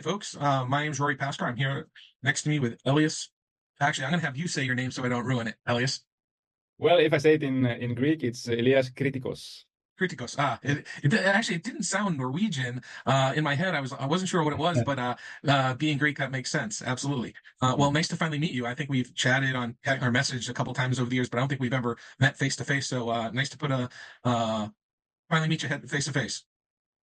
Hey, folks. My name's Rory Pascar. I'm here next to me with Elias. Actually, I'm going to have you say your name so I don't ruin it. Elias Well, if I say it in Greek, it's Elias Kritikos. Kritikos. Actually, it didn't sound Norwegian. In my head, I wasn't sure what it was, but being Greek, that makes sense. Absolutely. Well, nice to finally meet you. I think we've chatted on our message a couple times over the years, but I don't think we've ever met face to face. So nice to finally meet you face to face.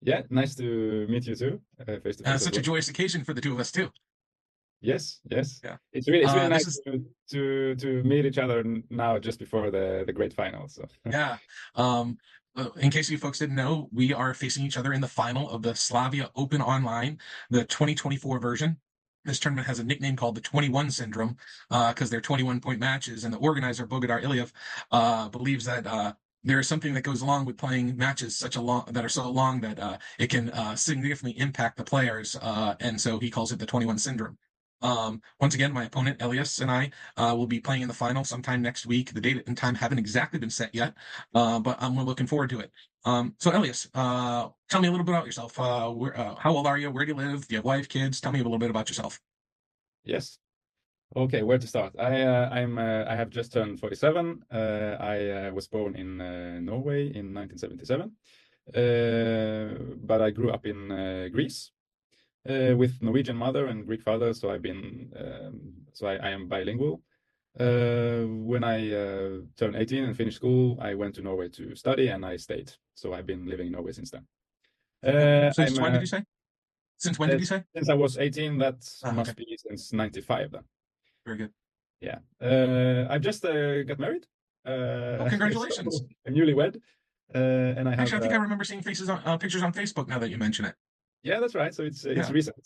Yeah, nice to meet you too, face to face as Such a well. joyous occasion for the two of us too. Yes, yes. Yeah. It's really This nice is to meet each other now just before the great final. So Yeah. Um, in case you folks didn't know, we are facing each other in the final of the Slavia Open Online, the 2024 version. This tournament has a nickname called the 21 Syndrome because they're 21-point matches, and the organizer, Bogdar Iliev, believes that there is something that goes along with playing matches that are so long that it can significantly impact the players, and so he calls it the 21 Syndrome. Once again, my opponent Elias and I will be playing in the final sometime next week. The date and time haven't exactly been set yet, but I'm looking forward to it. So Elias, tell me a little bit about yourself. How old are you? Where do you live? Do you have wife, kids? Tell me a little bit about yourself. yes. Okay, where to start? I have just turned 47. I was born in Norway in 1977, but I grew up in Greece. With Norwegian mother and Greek father, so I am bilingual. When I turned 18 and finished school, I went to Norway to study, and I stayed. So I've been living in Norway since then. Since when did you say? Since when did you say? Since I was 18, that Okay, must be since 95 then. very good. Yeah. I just got married. Oh, So congratulations. I'm newlywed, and I have Actually, I think I remember seeing faces on pictures on Facebook now that you mention it. yeah, that's right. So it's Yeah. recent.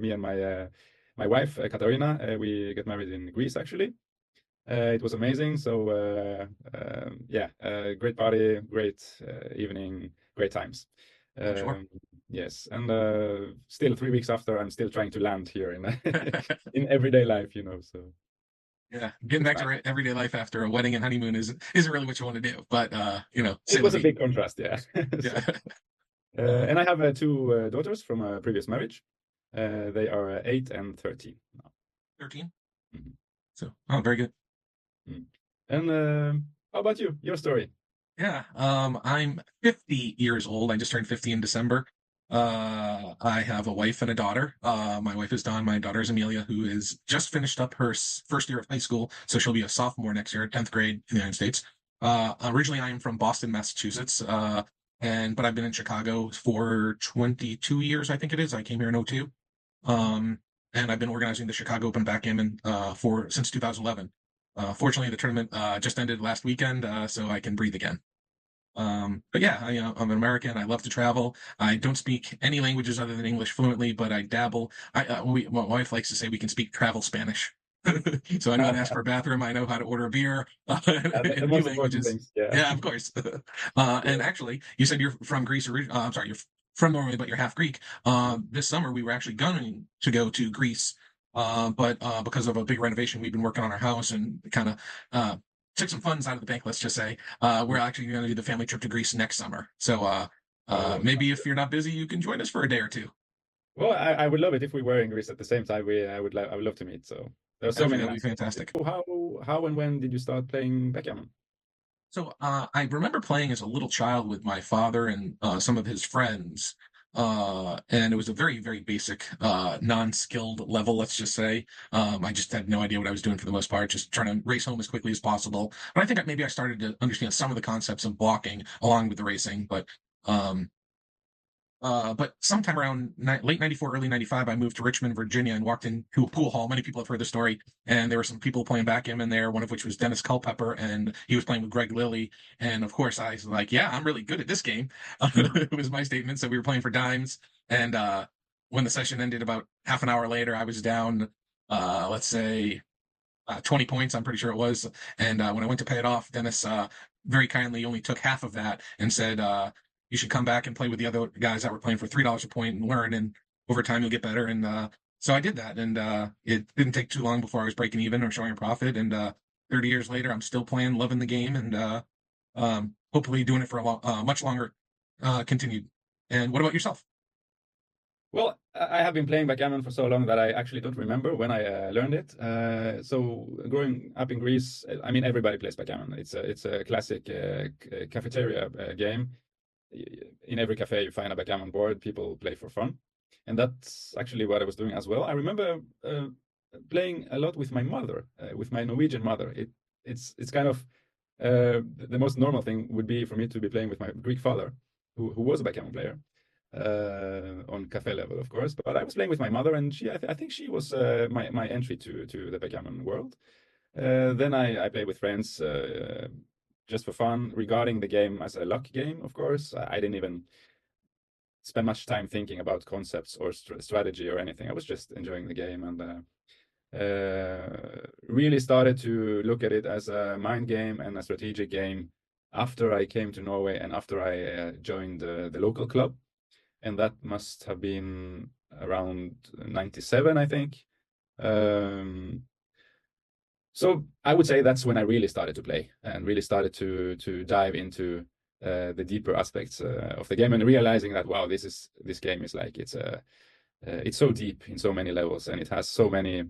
Me and my wife Katarina, we got married in Greece actually. It was amazing. So yeah, great party, great evening, great times. I'm sure. Yes, and still 3 weeks after, I'm still trying to land here in in everyday life, you know. So Yeah, getting it's back fine. to everyday life after a wedding and honeymoon isn't really what you want to do, but It say la was a vie. big contrast, yeah. Yeah. So, Uh, and I have two daughters from a previous marriage. They are 8 and 13 now. 13. Mhm. So, oh, very good. Mm. And how about you? Your story? Yeah. I'm 50 years old. I just turned 50 in December. I have a wife and a daughter. My wife is Dawn. My daughter is Amelia, who is just finished up her first year of high school. So she'll be a sophomore next year, 10th grade in the United States. Originally I am from Boston, Massachusetts. But I've been in Chicago for 22 years, I think it is. I came here in '02. Um, and I've been organizing the Chicago Open Backgammon for since 2011. Fortunately, the tournament just ended last weekend, so I can breathe again. But yeah, I'm an American. I love to travel. I don't speak any languages other than English fluently, but I dabble. My wife likes to say we can speak travel Spanish. So I know how to ask for a bathroom. I know how to order a beer in The a few most important languages. things, yeah. Yeah, of course. And Yeah. actually, you said you're from Greece. I'm sorry, you're from Norway, but you're half Greek. This summer, we were actually going to go to Greece, but because of a big renovation, we've been working on our house and kind of took some funds out of the bank, let's just say. We're actually going to do the family trip to Greece next summer. So Oh, maybe if you're not busy, you can join us for a day or two. well, I would love it if we were in Greece at the same time. I would love to meet. So there are so many That'd be nice things. fantastic. So how and when did you start playing backgammon? So I remember playing as a little child with my father and some of his friends. And it was a very, very basic, non-skilled level, let's just say. I just had no idea what I was doing for the most part, just trying to race home as quickly as possible. But I think maybe I started to understand some of the concepts of blocking along with the racing. Um, but sometime around late '94, early '95, I moved to Richmond, Virginia, and walked into a pool hall. Many people have heard the story, and there were some people playing backgammon there. One of which was Dennis Culpepper, and he was playing with Greg Lilly. And of course, I was like, "Yeah, I'm really good at this game." It was my statement. So we were playing for dimes, and when the session ended, about half an hour later, I was down, let's say, 20 points. I'm pretty sure it was. And when I went to pay it off, Dennis very kindly only took half of that and said, "You should come back and play with the other guys that were playing for $3 a point and learn. And over time, you'll get better." And so I did that. And it didn't take too long before I was breaking even or showing a profit. And 30 years later, I'm still playing, loving the game, and hopefully doing it for much longer continued. And what about yourself? Well, I have been playing backgammon for so long that I actually don't remember when I learned it. So growing up in Greece, I mean, everybody plays backgammon. It's a classic cafeteria game. In every cafe, you find a backgammon board. People play for fun, and that's actually what I was doing as well. I remember playing a lot with my mother, with my Norwegian mother. It's kind of the most normal thing would be for me to be playing with my Greek father, who was a backgammon player on cafe level, of course. But I was playing with my mother, and I think she was my entry to the backgammon world. Then I played with friends just for fun. Regarding the game as a luck game, of course, I didn't even spend much time thinking about concepts or strategy or anything. I was just enjoying the game and really started to look at it as a mind game and a strategic game after I came to Norway and after I joined the local club. And that must have been around 97, I think. So I would say that's when I really started to play and really started to dive into the deeper aspects of the game and realizing that wow, this game is like it's so deep in so many levels and it has so many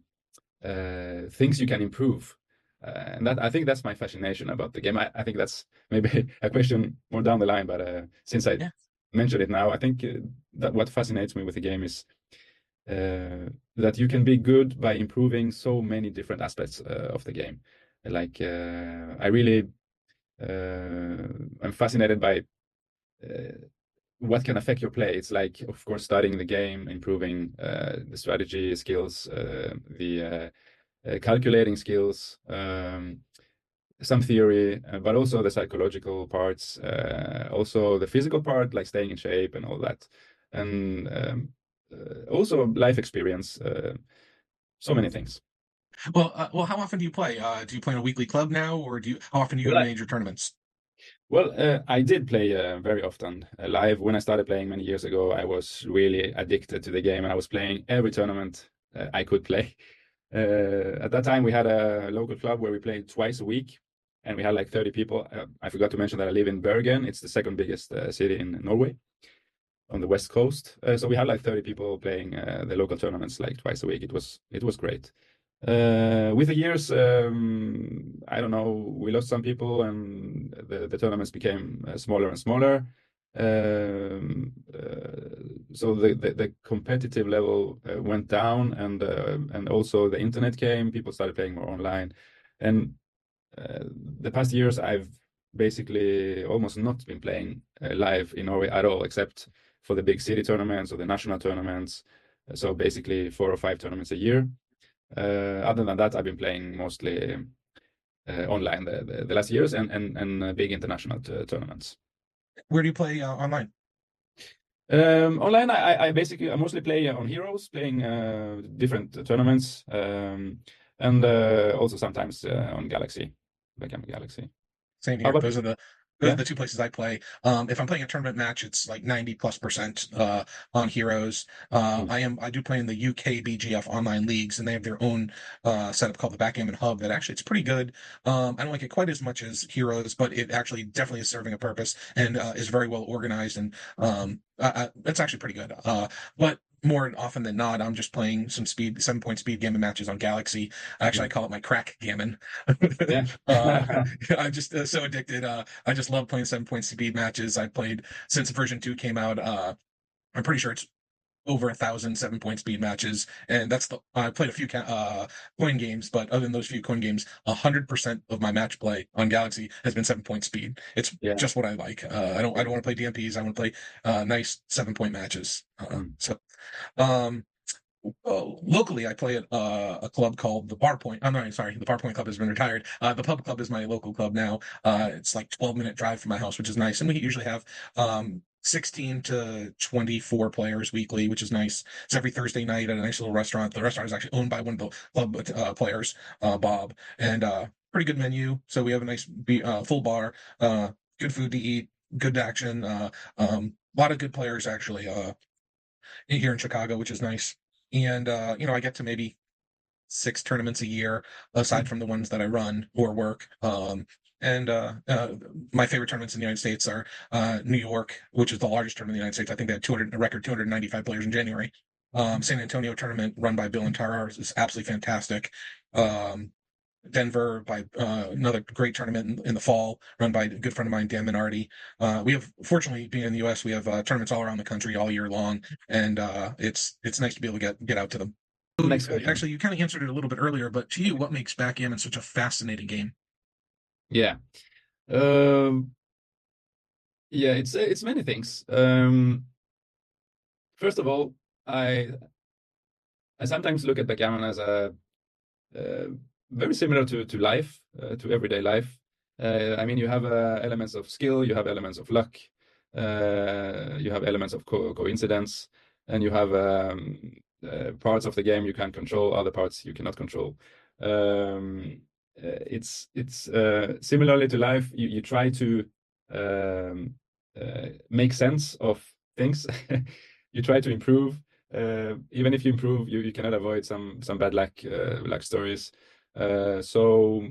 things you can improve. And that I think that's my fascination about the game. I think that's maybe a question more down the line, but since I Yeah. mentioned it now, I think that what fascinates me with the game is that you can be good by improving so many different aspects of the game. Like I really I'm fascinated by what can affect your play. It's like, of course, studying the game, improving the strategy skills, the calculating skills, some theory, but also the psychological parts, also the physical part, like staying in shape and all that, and also life experience. So many things. Well, how often do you play? Do you play in a weekly club now, or how often do you go Well, to I, major tournaments? I did play very often live. When I started playing many years ago, I was really addicted to the game, and I was playing every tournament I could play. At that time, we had a local club where we played twice a week, and we had like 30 people. I forgot to mention that I live in Bergen. It's the second biggest city in Norway on the west coast. So we had like 30 people playing the local tournaments like twice a week. It was great. With the years, I don't know, we lost some people and the tournaments became smaller and smaller. So the competitive level went down and also the internet came, people started playing more online. And the past years, I've basically almost not been playing live in Norway at all, except for the big city tournaments or the national tournaments. So basically 4 or 5 tournaments a year. Other than that, I've been playing mostly online the last years and big international tournaments. Where do you play online? Online, I mostly play on Heroes, playing different tournaments, and also sometimes on Galaxy, Backgammon Galaxy. Same How here. about you? Those are Yeah. the two places I play. If I'm playing a tournament match, it's like 90+% on Heroes. Mm. I do play in the UK BGF online leagues, and they have their own setup called the Backgammon Hub. That actually it's pretty good. I don't like it quite as much as Heroes, but it actually definitely is serving a purpose and is very well organized, and it's actually pretty good. But more often than not, I'm just playing some 7-point speed gammon matches on Galaxy. Actually, I Mm. call it my crack gammon. Yeah. uh, I'm just so addicted. I just love playing 7-point speed matches. I played since version 2 came out. I'm pretty sure it's over 1,000 7-point speed matches, and that's the I played a few coin games, but other than those few coin games, 100% of my match play on Galaxy has been 7-point speed. It's Yeah. just what I like. I don't want to play DMPs. I want to play nice 7-point matches. Mm. Um, locally, I play at a club called the Bar Point. I'm not sorry, the Bar Point Club has been retired. The Pub Club is my local club now. It's like 12-minute drive from my house, which is nice. And we usually have 16 to 24 players weekly, which is nice. It's every Thursday night at a nice little restaurant. The restaurant is actually owned by one of the club players, Bob, and pretty good menu. So we have a nice full bar, good food to eat, good action. A lot of good players actually here in Chicago, which is nice. And I get to maybe 6 tournaments a year, aside Mm. from the ones that I run or work. And my favorite tournaments in the United States are New York, which is the largest tournament in the United States. I think they had 200, a record 295 players in January. San Antonio tournament run by Bill and Tara is absolutely fantastic. Um, Denver by another great tournament in the fall run by a good friend of mine, Dan Minardi. We have, fortunately, being in the U.S., we have tournaments all around the country all year long, and it's nice to be able to get out to them. So, Next question. actually, you kind of answered it a little bit earlier, but to you, what makes backgammon such a fascinating game? Yeah. Um, yeah, it's many things. First of all, I I sometimes look at backgammon as a uh, very similar to life, to everyday life. I mean, you have elements of skill, you have elements of luck, you have elements of coincidence, and you have parts of the game you can control, other parts you cannot control. It's similarly to life. You try to make sense of things. You try to improve. Even if you improve, you cannot avoid some bad luck stories. So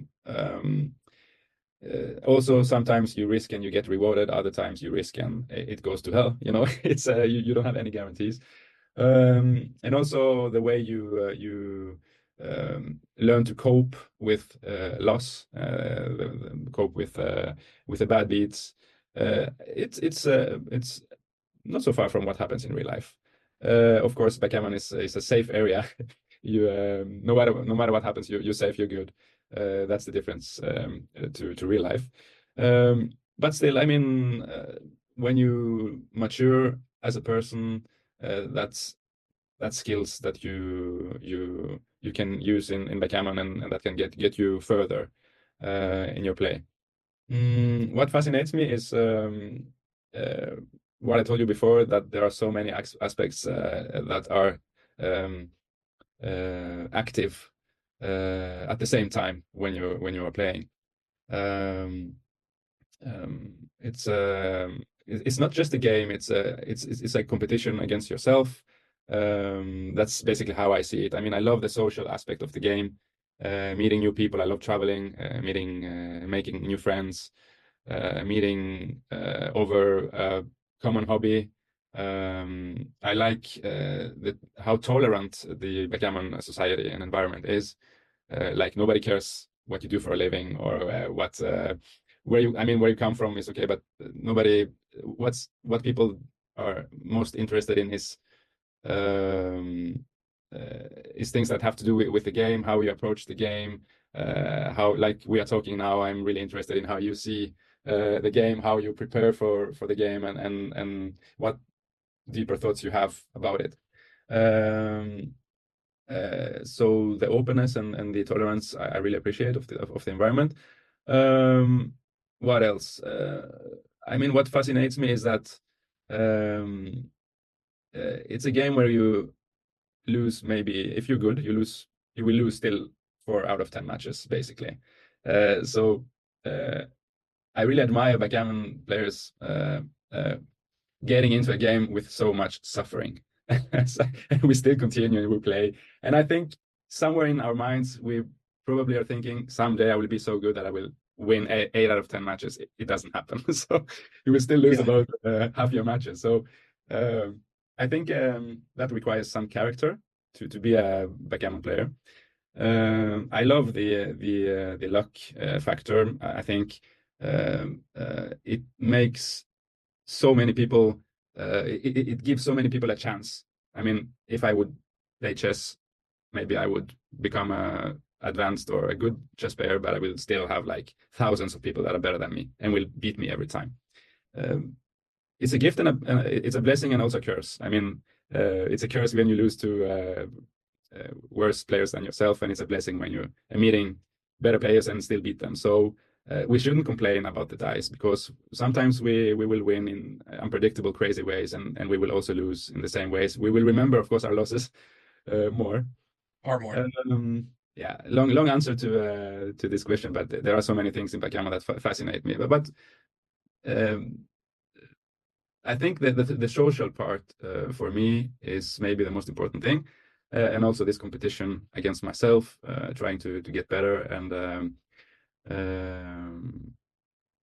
also sometimes you risk and you get rewarded. Other times you risk and it goes to hell. You know, it's you don't have any guarantees. And also the way you learn to cope with loss, cope with the bad beats. It's not so far from what happens in real life. Of course, backgammon is a safe area. You no matter what happens, you're safe, you're good. That's the difference to real life. But still, I mean, when you mature as a person, that's skills that you can use in backgammon, and that can get you further in your play. What fascinates me is uh, what I told you before, that there are so many aspects that are um, active at the same time when you are playing. Um, it's not just a game. It's a competition against yourself. That's basically how I see it. I mean, I love the social aspect of the game, meeting new people. I love traveling, making new friends, meeting over a common hobby. I like how tolerant the backgammon society and environment is. Like nobody cares what you do for a living or where you come from is okay, but nobody. What people are most interested in um, is things that have to do with the game, how you approach the game, how like we are talking now. I'm really interested in how you see the game, how you prepare for the game, and what deeper thoughts you have about it. So the openness and the tolerance I really appreciate of the environment. What else? I mean, what fascinates me is that it's a game where you lose. Maybe if you're good, you will lose still 4 out of 10 matches, basically. So I really admire backgammon players getting into a game with so much suffering. And we still continue and we play. And I think somewhere in our minds, we probably are thinking someday I will be so good that I will win 8 out of 10 matches. It doesn't happen. So you will still lose Yeah. about half your matches. So I think that requires some character to be a backgammon player. I love the luck factor. I think it makes so many people. It gives so many people a chance. I mean, if I would play chess, maybe I would become a advanced or a good chess player, but I will still have like thousands of people that are better than me and will beat me every time. Um, it's a gift and it's a blessing and also a curse. I mean, it's a curse when you lose to worse players than yourself, and it's a blessing when you're meeting better players and still beat them. So we shouldn't complain about the dice, because sometimes we will win in unpredictable, crazy ways, and we will also lose in the same ways. We will remember, of course, our losses more. Or more. Yeah, long answer to this question, but there are so many things in backgammon that fascinate me. But um, I think that the social part for me is maybe the most important thing, and also this competition against myself, trying to get better, and um,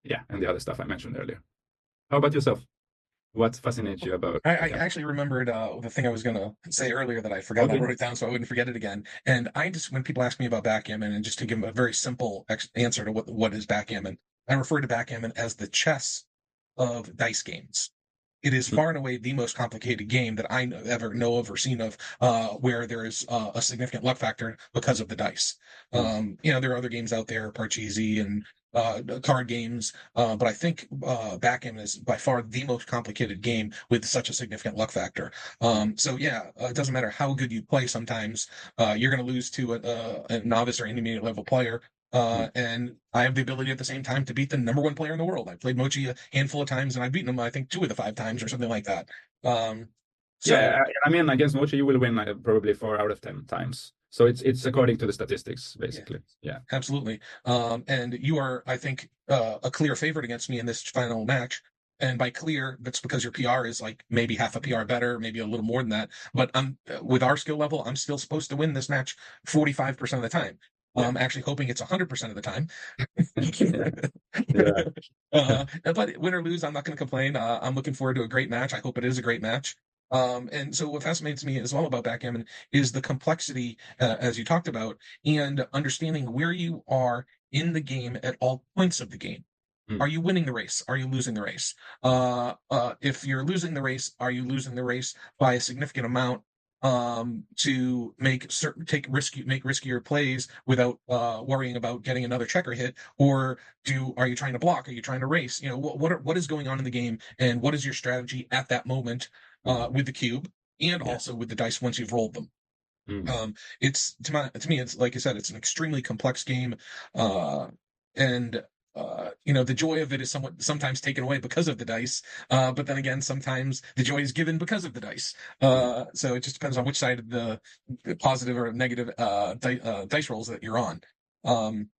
yeah, and the other stuff I mentioned earlier. How about yourself? what fascinates you about I backgammon? actually remembered the thing I was going to say earlier that I forgot, and I Okay. wrote it down so I wouldn't forget it again. And I just, when people ask me about backgammon, and just to give them a very simple answer to what is backgammon, I refer to backgammon as the chess of dice games. It is Mm, far and away the most complicated game that I ever know of or seen of, where there is a significant luck factor because of the dice. mm, There are other games out there, Parcheesi and card games, but I think backgammon is by far the most complicated game with such a significant luck factor. mm, So yeah, it doesn't matter how good you play. Sometimes you're going to lose to a novice or intermediate level player. mm. And I have the ability at the same time to beat the number one player in the world. I played Mochi a handful of times and I've beaten him, I think, two of the five times or something like that. Um, Yeah, so I mean, against Mochi, you will win probably 4 out of 10 times. So it's according to the statistics, yeah, basically. Yeah. absolutely. And you are, I think, a clear favorite against me in this final match. And by clear, that's because your PR is like maybe half a PR better, maybe a little more than that. But I'm with our skill level, I'm still supposed to win this match 45% of the time. Yeah. I'm actually hoping it's 100% of the time. Yeah. Yeah. But win or lose, I'm not going to complain. I'm looking forward to a great match. I hope it is a great match. And so what fascinates me as well about backgammon is the complexity, as you talked about, and understanding where you are in the game at all points of the game. Are Mm, you winning the race? Are you losing the race? If you're losing the race, are you losing the race by a significant amount, to make riskier plays without worrying about getting another checker hit? Or are you trying to block? Are you trying to race? What is going on in the game, and what is your strategy at that moment, mm, with the cube and yeah. also with the dice once you've rolled them? Mm, It's to me, it's like I said, it's an extremely complex game, and the joy of it is sometimes taken away because of the dice. But then again, sometimes the joy is given because of the dice. mm, So it just depends on which side of the positive or negative dice rolls that you're on.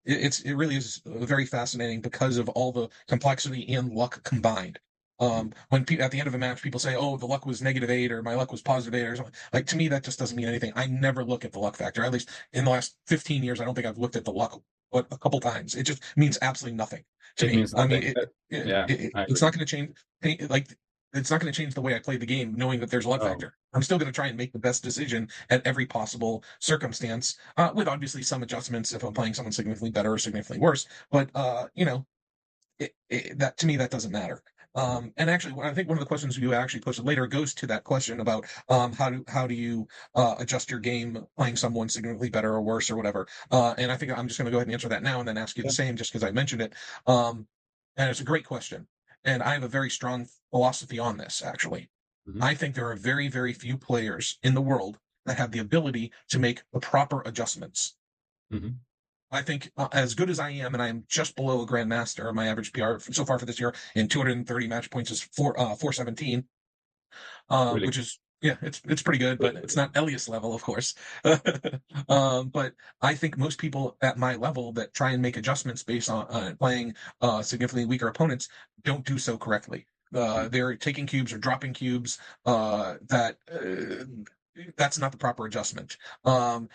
It really is very fascinating because of all the complexity and luck combined. mm. When at the end of a match, people say, "Oh, the luck was -8 or my luck was +8 or something." Like to me, that just doesn't mean anything. I never look at the luck factor. At least in the last 15 years, I don't think I've looked at the luck but a couple times. It just means absolutely nothing to It me. means I mean, nothing. Yeah, I it's agree. not going to change. Like it's not going to change the way I play the game, knowing that there's a luck Oh, factor. I'm still going to try and make the best decision at every possible circumstance, with obviously some adjustments if I'm playing someone significantly better or significantly worse. But that to me that doesn't matter. mm, And actually, I think one of the questions you actually posted later goes to that question about how do you adjust your game playing someone significantly better or worse or whatever. And I think I'm just going to go ahead and answer that now and then ask you the yeah. same, just because I mentioned it. Um, and it's a great question, and I have a very strong philosophy on this. Actually, Mhm, I think there are very very few players in the world that have the ability to make the proper adjustments. mhm. I think, as good as I am, and I am just below a grandmaster. My average PR so far for this year in 230 match points is 417, Really which is, yeah, it's pretty good, good. but it's not Elias level, of course. But I think most people at my level that try and make adjustments based on playing significantly weaker opponents don't do so correctly. Mm, They're taking cubes or dropping cubes, that's not the proper adjustment. The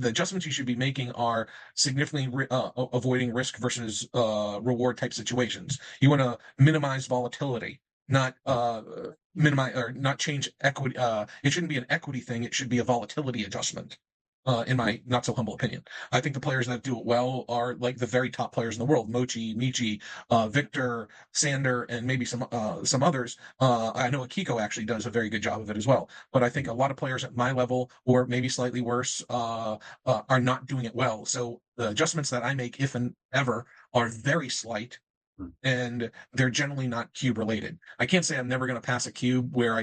adjustments you should be making are significantly avoiding risk versus reward type situations. You want to minimize volatility, not mm, minimize or not change equity. It shouldn't be an equity thing. It should be a volatility adjustment. In mm, my not so humble opinion, I think the players that do it well are like the very top players in the world: Mochi, Michi, Victor, Sander, and maybe some others. I know Akiko actually does a very good job of it as well. But I think mm, a lot of players at my level, or maybe slightly worse, are not doing it well. So the adjustments that I make, if and ever, are very slight, mm. and they're generally not cube related. I can't say I'm never going to pass a cube where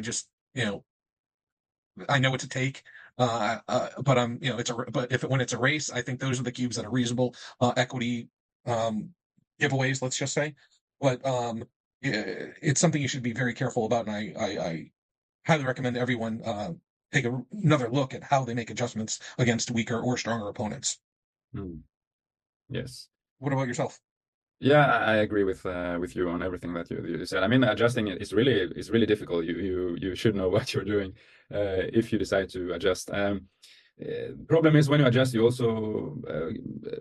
I know what to take. But but when it's a race, I think those are the cubes that are reasonable equity um, giveaways. Let's just say, but it's something you should be very careful about, and I highly recommend everyone take another look at how they make adjustments against weaker or stronger opponents. Mm. Yes. What about yourself? Yeah, I agree with you on everything that you said. I mean, adjusting it is really difficult. You should know what you're doing if you decide to adjust. Problem is when you adjust, you also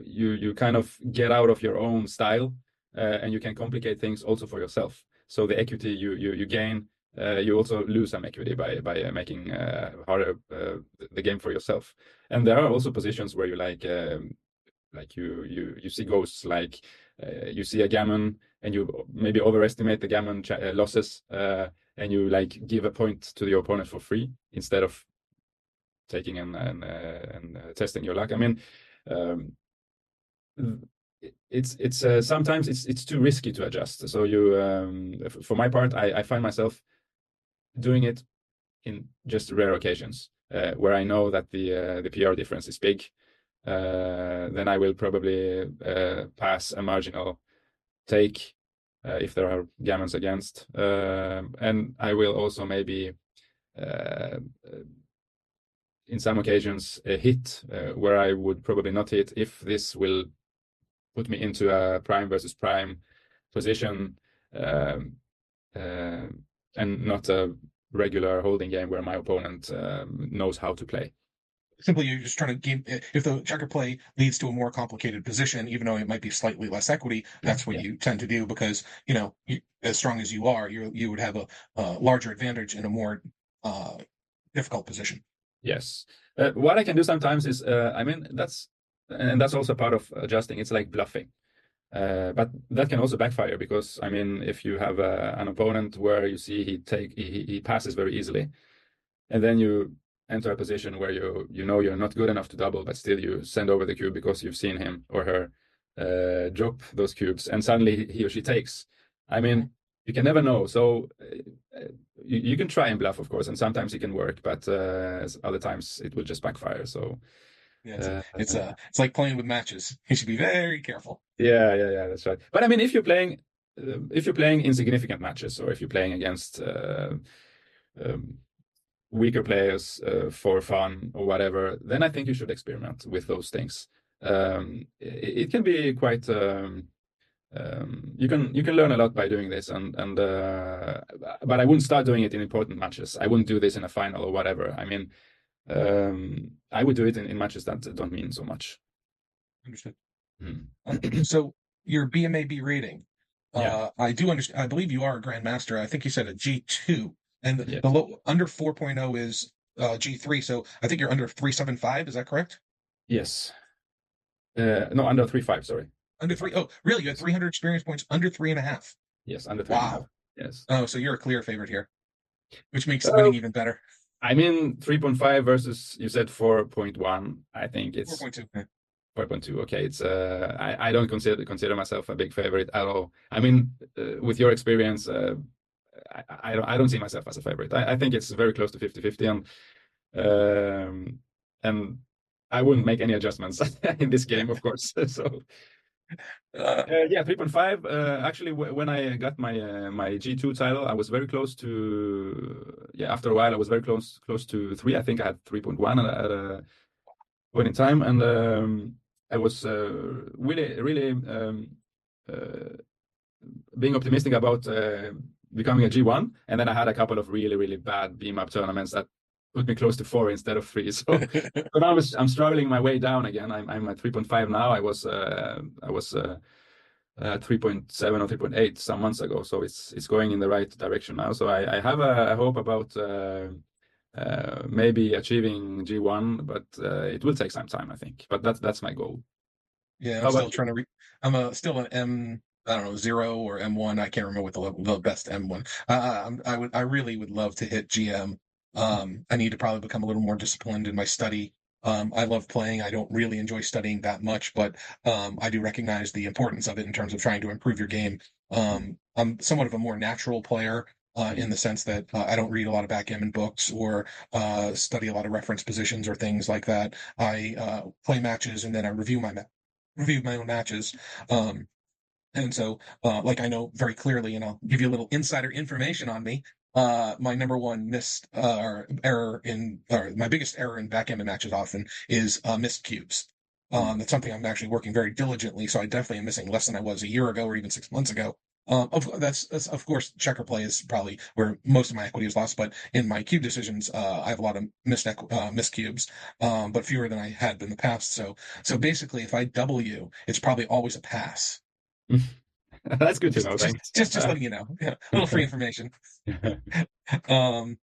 you kind of get out of your own style, and you can complicate things also for yourself. So the equity you gain, you also lose some equity by making harder the game for yourself. And there are also positions where you like you see ghosts, like you see a gammon and you maybe overestimate the gammon losses, and you like give a point to the opponent for free instead of taking and testing your luck. I mean, um, it's sometimes it's too risky to adjust. So for my part, I find myself doing it in just rare occasions where I know that the PR difference is big. Then I will probably pass a marginal take if there are gammons against, and I will also maybe in some occasions hit where I would probably not hit if this will put me into a prime versus prime position, um, uh, and not a regular holding game where my opponent knows how to play. Simply, you're just trying to game. If the checker play leads to a more complicated position, even though it might be slightly less equity, that's what Yeah. you tend to do because as strong as you are, you would have a larger advantage in a more difficult position. Yes. What I can do sometimes is, I mean, that's also part of adjusting. It's like bluffing. But that can also backfire because, I mean, if you have an opponent where you see he passes very easily, and then you enter a position where you know you're not good enough to double, but still you send over the cube because you've seen him or her drop those cubes, and suddenly he or she takes. I mean, you can never know. So you can try and bluff, of course, and sometimes it can work, but other times it will just backfire. So Yeah, uh, it's like playing with matches. You should be very careful. yeah, that's right. But I mean, if you're playing insignificant matches, or if you're playing against um, weaker players for fun or whatever, then I think you should experiment with those things. It can be quite. You can learn a lot by doing this, and but I wouldn't start doing it in important matches. I wouldn't do this in a final or whatever. I mean, I would do it in matches that don't mean so much. Understood. Hmm. So your BMAB rating, Yeah. I do understand. I believe you are a grandmaster. I think you said a G2, and the Yes. low under 4.0 is G3. So I think you're under 375. Is that correct? Yes. No, under 3.5. Sorry. Under three. Oh, really? You had Yes. 300 experience points under 3.5. Yes, under 3.5. Wow. Yes. Oh, so you're a clear favorite here, which makes Uh, winning even better. I mean, 3.5 versus you said 4.1. I think it's 4.2. 4.2. Okay, it's I don't consider myself a big favorite at all. I mean, with your experience, I don't see myself as a favorite. I think it's very close to 50-50, and I wouldn't make any adjustments in this game, of course. So Uh, yeah, 3.5. Actually, when I got my G2 title, I was very close to. Yeah, after a while, I was very close to 3. I think I had 3.1 at a point in time, and I was really uh, being optimistic about becoming a G1, and then I had a couple of really bad BMAB tournaments that put me close to 4 instead of 3. So, so now I'm struggling my way down again. I'm at 3.5 now. I was 3.7 or 3.8 some months ago, so it's going in the right direction now. So I have a hope about maybe achieving G1, but it will take some time, I think. But that's my goal. Yeah, I'm How still about you? trying to I'm still an M, I don't know, 0 or M1. I can't remember what the best M1. I really would love to hit GM. I need to probably become a little more disciplined in my study. I love playing. I don't really enjoy studying that much, but I do recognize the importance of it in terms of trying to improve your game. I'm somewhat of a more natural player. In the sense that I don't read a lot of backgammon books or study a lot of reference positions or things like that. I play matches and then I review my own matches. Um, and so, like I know very clearly, and I'll give you a little insider information on me. My number one missed or error or my biggest error in backgammon matches often is missed cubes. That's something I'm actually working very diligently. So I definitely am missing less than I was a year ago or even 6 months ago. That's of course checker play is probably where most of my equity is lost, but in my cube decisions, I have a lot of missed cubes, but fewer than I had in the past. So basically, if I double you, it's probably always a pass. That's good to Just know. just Thanks. just just letting you know. Yeah, a little free information. Um,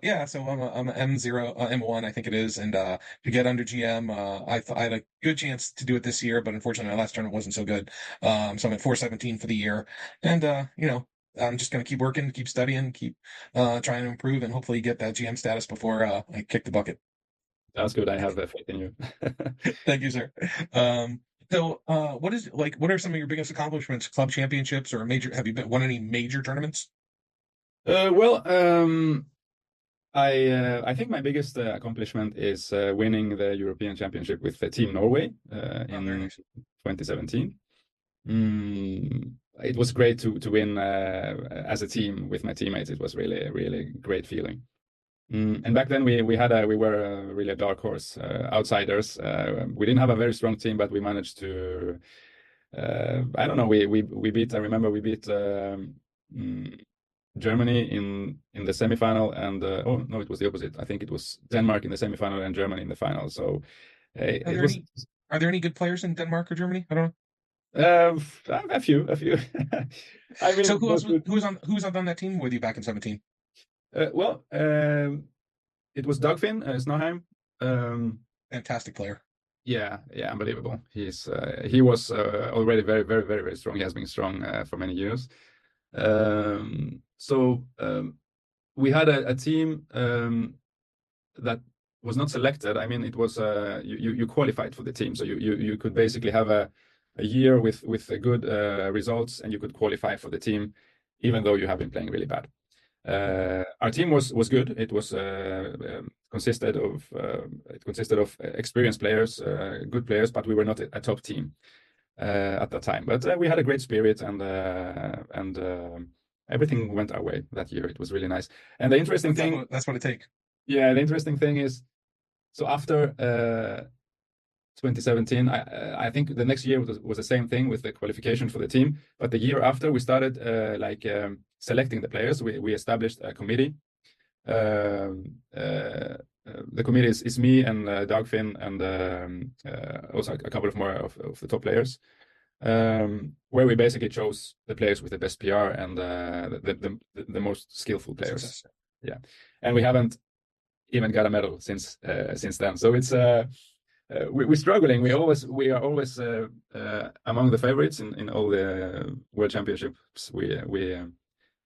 yeah, so I'm a M0, M1, I think it is, and to get under GM, I had a good chance to do it this year, but unfortunately my last tournament wasn't so good. So I'm at 417 for the year, and I'm just gonna keep working, keep studying, keep trying to improve, and hopefully get that GM status before I kick the bucket. That's good. I have faith in you. Thank you, sir. What are some of your biggest accomplishments? Club championships or major? Have you won any major tournaments? Well, I think my biggest accomplishment is winning the European Championship with Team Norway Oh, very in nice. 2017. It was great to win as a team with my teammates. It was really really great feeling. And back then we were really a dark horse, outsiders. We didn't have a very strong team, but we managed to. I don't know. We beat. I remember we beat mm, Germany in the semifinal, and oh no, it was the opposite. I think it was Denmark in the semifinal and Germany in the final. So Are it there was any are there any good players in Denmark or Germany? I don't know. uh, a few. I So mean, who else both was good. who was on that team with you back in 17? Well, it was Dagfinn Snaheim. Um, Fantastic player. yeah, yeah, unbelievable. He was already very strong. He has been strong for many years. So we had a team that was not selected. I mean, it was you qualified for the team, so you could basically have a year with a good results, and you could qualify for the team, even though you have been playing really bad. Our team was good. It was consisted of experienced players, good players, but we were not a top team at that time. But we had a great spirit, and everything went our way that year. It was really nice. And the interesting thing, That's what it takes. yeah, the interesting thing is, so after 2017, I think the next year was the same thing with the qualification for the team. But the year after, we started selecting the players. We established a committee. Um, uh, the committee is me and Dagfinn and also a couple of more of the top players, where we basically chose the players with the best PR and the most skillful players. Success. Yeah, and we haven't even got a medal since then. So it's we're struggling. We are always among the favorites in all the world championships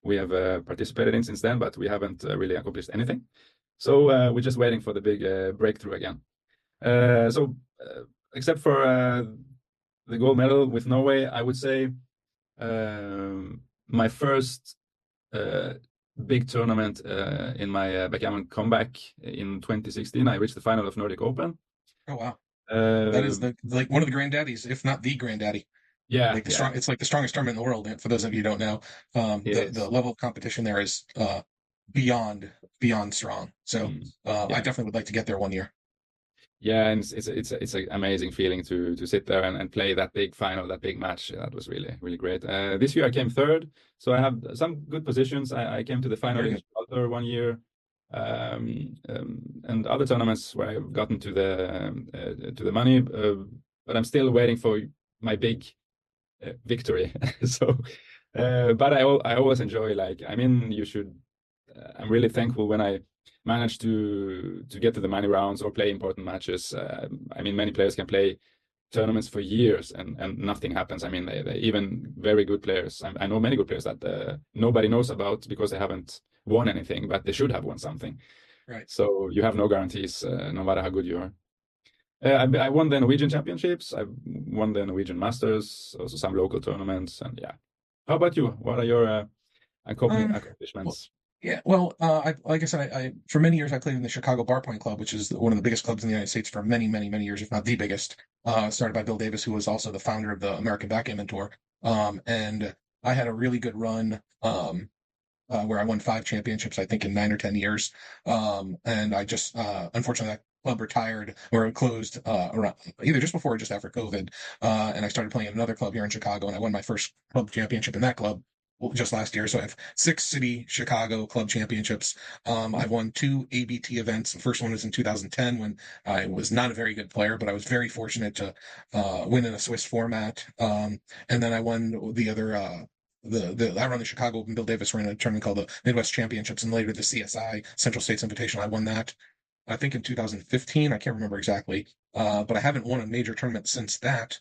we have participated in since then, but we haven't really accomplished anything. So we're just waiting for the big breakthrough again. So except for the gold medal with Norway, I would say my first big tournament in my backgammon comeback in 2016, I reached the final of Nordic Open. Oh wow. That is Uh, like one of the granddaddies, if not the granddaddy. yeah, Like yeah, it's like the strongest tournament in the world. And for those of you who don't know, it the is. level of competition there is beyond strong. So I Yeah, definitely would like to get there one year. yeah, and it's an amazing feeling to sit there and play that big final, that big match. That was really really great. This year I came third, so I have some good positions. I came to the Oh, final very in good. Gibraltar one year, and other tournaments where I've gotten to the money, but I'm still waiting for my big victory. So, but I always enjoy, like, I mean, you should. I'm really thankful when I manage to get to the money rounds or play important matches. I mean, many players can play tournaments for years and nothing happens. I mean, they even very good players. I know many good players that nobody knows about because they haven't won anything, but they should have won something. Right. So you have no guarantees, no matter how good you are. I won the Norwegian championships. I won the Norwegian Masters, also some local tournaments, and yeah. How about you? What are your Um, well, accomplishments? yeah, well, like I said, I for many years I played in the Chicago Bar Point Club, which is one of the biggest clubs in the United States for many years, if not the biggest. Started by Bill Davis, who was also the founder of the American Backgammon Tour. And I had a really good run, where I won 5 championships, I think, in 9 or 10 years. And I just, unfortunately, that club retired or it closed around either just before or just after COVID. And I started playing at another club here in Chicago, and I won my first club championship in that club. just last year. So I have 6 City Chicago Club Championships. I've won 2 ABT events. The first one was in 2010 when I was not a very good player, but I was very fortunate to win in a Swiss format. And then I won the other. I run the Chicago Open. Bill Davis ran a tournament called the Midwest Championships, and later the CSI Central States Invitational. I won that. I think in 2015. I can't remember exactly, but I haven't won a major tournament since that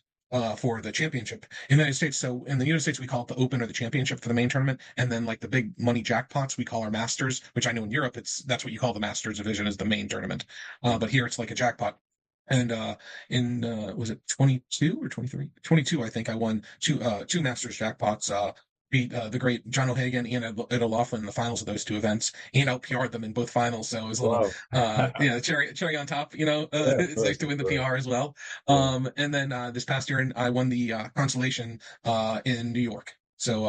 for the championship in the United States. So in the United States, we call it the Open or the Championship for the main tournament, and then like the big money jackpots, we call our Masters, which I know in Europe that's what you call the Masters division is the main tournament, but here it's like a jackpot. And in was it 22 or 23? 22, I think I won two Masters jackpots. Beat the great John O'Hagan and Ed O'Loughlin in the finals of those 2 events, and out PR'd them in both finals. So it was a little, Wow. cherry on top. Yeah, of It's nice course, to of win the course. PR as well. Yeah. And then this past year, I won the consolation in New York. So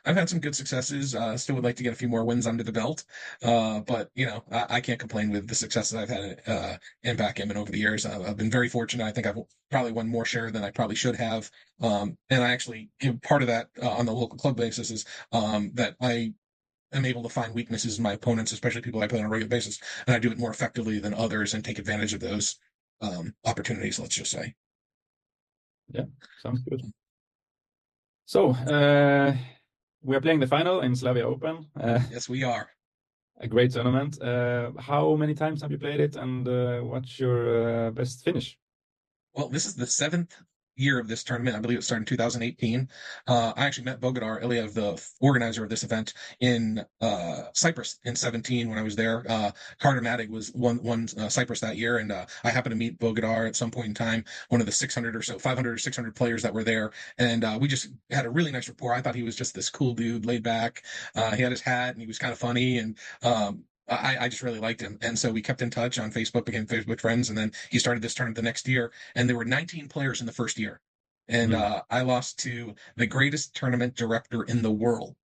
I've had some good successes. Still would like to get a few more wins under the belt, but I can't complain with the successes I've had in backgammon over the years. I've been very fortunate. I think I've probably won more share than I probably should have. And I actually give part of that on the local club basis is that I am able to find weaknesses in my opponents, especially people I play on a regular basis, and I do it more effectively than others and take advantage of those opportunities, let's just say. Yeah, sounds good. So, we are playing the final in Slavia Open, Yes, we are. a great tournament. How many times have you played it, and what's your best finish? Well, this is the 7th year of this tournament. I believe it started in 2018. I actually met Bogadar Iliev, the organizer of this event, in Cyprus in 17 when I was there. Carter Madig was won Cyprus that year, and I happened to meet Bogadar at some point in time, one of the 600 or so, 500 or 600 players that were there, and we just had a really nice rapport. I thought he was just this cool dude, laid back. He had his hat, and he was kind of funny, and I just really liked him. And so we kept in touch on Facebook, became Facebook friends. And then he started this tournament the next year. And there were 19 players in the first year. And Mm. I lost to the greatest tournament director in the world,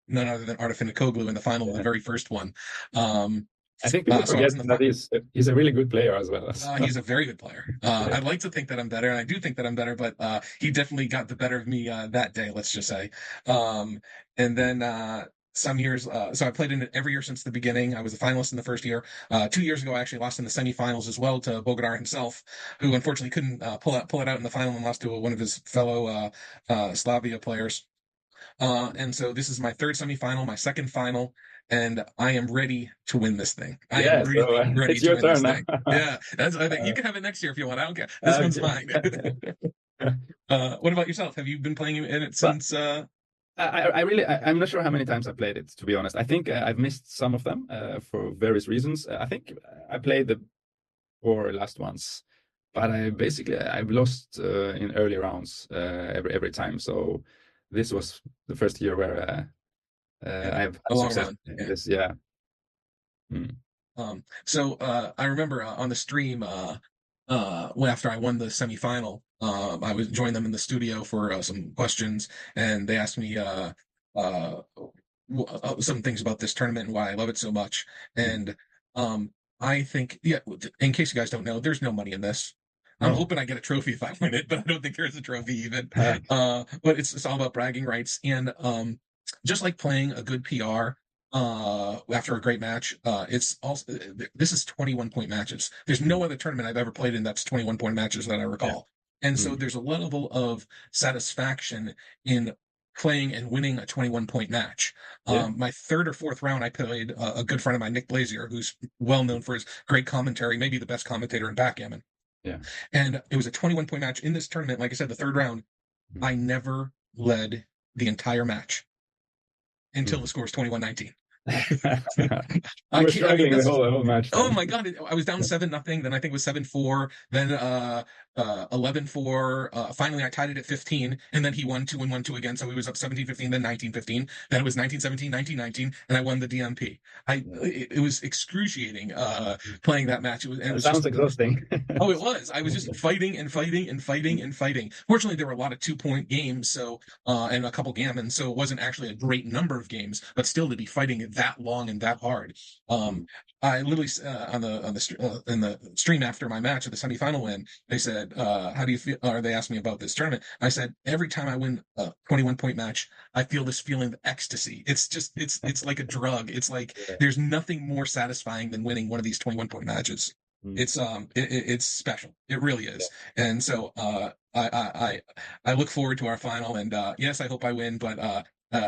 none other than Artefin Koglu in the final of the Yeah. very first one. Um, I think people so I was forget in the that final. he's a really good player as well. He's a very good player. Yeah. I'd like to think that I'm better, and I do think that I'm better, but he definitely got the better of me that day, let's just say. Um, and then some years, so I played in it every year since the beginning. I was a finalist in the first year. 2 years ago, I actually lost in the semifinals as well to Bogadar himself, who unfortunately couldn't pull it out in the final and lost to one of his fellow Slavia players. And so this is my third semifinal, my second final, and I am ready to win this thing. I am Yeah, so really ready it's to your win this turn now. thing. Yeah, I think you can have it next year if you want. I don't care. This one's Okay. mine. What about yourself? Have you been playing in it But since? I'm not sure how many times I played it, to be honest. I think I've missed some of them for various reasons. I think I played the 4 last ones, but I've lost in early rounds every time. So this was the first year where Yeah, I've a had long success run. in Yeah. this. Yeah. Mm. So I remember on the stream after I won the semifinal, I was joined them in the studio for some questions, and they asked me uh, some things about this tournament and why I love it so much. Mm. And I think, yeah, in case you guys don't know, there's no money in this. I'm No. hoping I get a trophy if I win it, but I don't think there's a trophy even. Uh, But it's all about bragging rights, and just like playing a good PR after a great match. It's also this is 21 point matches. There's mm. no other tournament I've ever played in that's 21 point matches that I Yeah. recall. And so Mm. there's a level of satisfaction in playing and winning a 21 point match. Yeah. My third or fourth round, I played a good friend of mine, Nick Blazier, who's well known for his great commentary, maybe the best commentator in backgammon. Yeah. And it was a 21 point match in this tournament. Like I said, the third round, Mm. I never led the entire match until the Mm. score was 21-19. You were I mean, struggling this is, the whole match oh then. my God. I was down 7-0. Then I think it was 7-4. Then 11-4. Finally, I tied it at 15. And then he won 2 and 1-2 again. So he was up 17-15, then 19-15. Then it was 19-17, 19-19. And I won the DMP. Yeah. It was excruciating playing that match. And it It was sounds just exhausting. Oh, it was. I was just fighting and fighting and fighting and fighting. Fortunately, there were a lot of 2 point games, so and a couple gammon, so it wasn't actually a great number of games, but still to be fighting it that long and that hard. Mm. I literally in the stream after my match at the semifinal win, they said said, how do you feel? Or they asked me about this tournament. I said, every time I win a 21-point match, I feel this feeling of ecstasy. It's like a drug. It's like Yeah. there's nothing more satisfying than winning one of these 21-point matches. Mm. It's special. It really is. And so I look forward to our final. And yes, I hope I win, but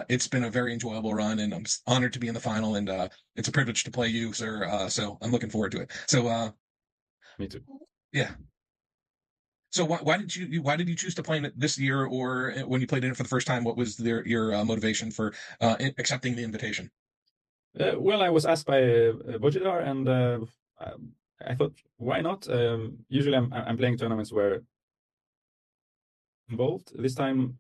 it's been a very enjoyable run, and I'm honored to be in the final. And it's a privilege to play you, sir. So I'm looking forward to it. So Me too. yeah. So why did you choose to play in it this year, or when you played in it for the first time? What was your motivation for accepting the invitation? Well, I was asked by Bojdar, and I thought, why not? Usually, I'm playing tournaments where involved. This time,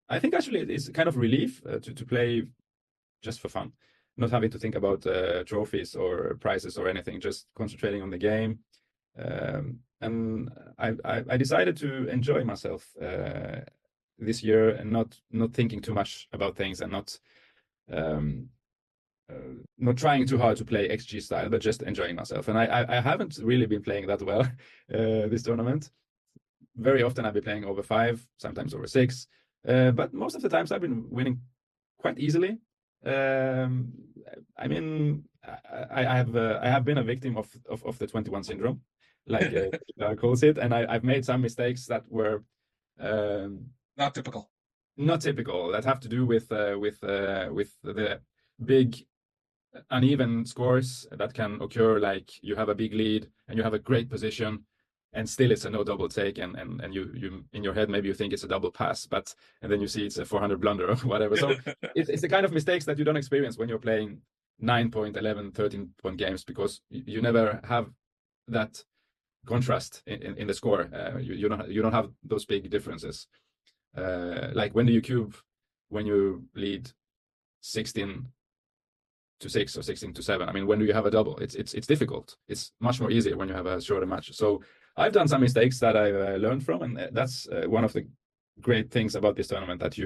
I think actually it's kind of relief to play just for fun, not having to think about trophies or prizes or anything, just concentrating on the game. And I decided to enjoy myself this year and not thinking too much about things, and um, not trying too hard to play XG style, but just enjoying myself. And I haven't really been playing that well this tournament. Very often I've been playing over 5, sometimes over 6, but most of the times I've been winning quite easily. Um, I mean, I have been a victim of the 21 syndrome, like calls it, and I've made some mistakes that were Not typical. not typical, that have to do with the big uneven scores that can occur. Like you have a big lead and you have a great position, and still it's a no double take, and you in your head maybe you think it's a double pass, and then you see it's a 400 blunder or whatever. So it's the kind of mistakes that you don't experience when you're playing 9-point, 11, 13-point games, because you never have that contrast in the score. You don't have those big differences. Like when do you cube when you lead 16 to 6 or 16 to 7? I mean, when do you have a double? It's difficult. It's much more easier when you have a shorter match. So I've done some mistakes that I've learned from, and that's one of the great things about this tournament, that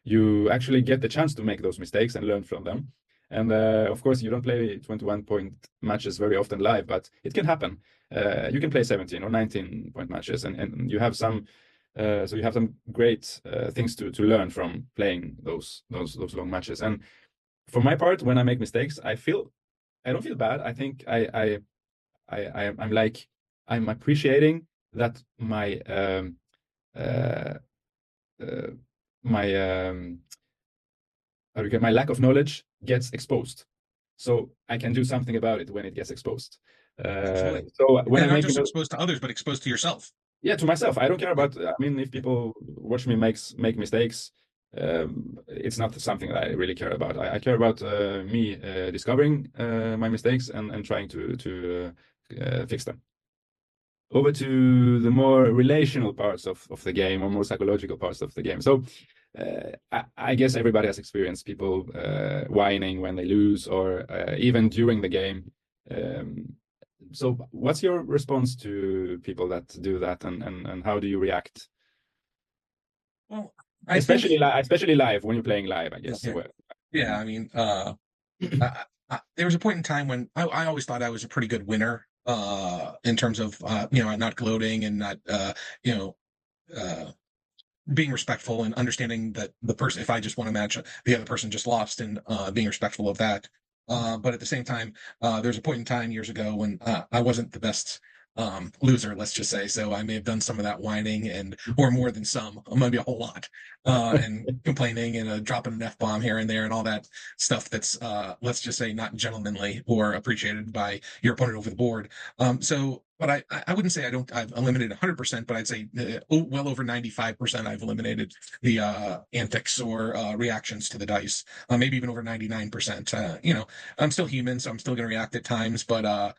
you actually get the chance to make those mistakes and learn from them. And of course, you don't play 21-point matches very often live, but it can happen. You can play 17 or 19-point matches, and you have some. So you have some great things to learn from playing those long matches. And for my part, when I make mistakes, I don't feel bad. I think I'm like, I'm appreciating that uh, uh, my my lack of knowledge gets exposed, so I can do something about it when it gets exposed. Absolutely. So when And I'm not making just exposed to others, but exposed to yourself. yeah, to myself, I don't care about. I mean, if people watch me make mistakes, it's not something that I really care about. I care about me discovering my mistakes and trying to fix them. Over to the more relational parts of the game, or more psychological parts of the game. So I guess everybody has experienced people whining when they lose, or even during the game. So what's your response to people that do that, and how do you react? Well, I think Especially live, when you're playing live, I guess. yeah, Well, yeah. I mean, there was a point in time when I always thought I was a pretty good winner, in terms of not gloating and not you know uh, being respectful and understanding that the person, if I just won a match, the other person just lost, and being respectful of that. But at the same time, there's a point in time years ago when I wasn't the best loser, let's just say. So I may have done some of that whining, and or more than some, maybe a whole lot, and complaining and dropping an F-bomb here and there and all that stuff that's, let's just say, not gentlemanly or appreciated by your opponent over the board. But I wouldn't say I've eliminated 100%, but I'd say well over 95% I've eliminated the antics or reactions to the dice. Maybe even over 99%. I'm still human, so I'm still going to react at times, but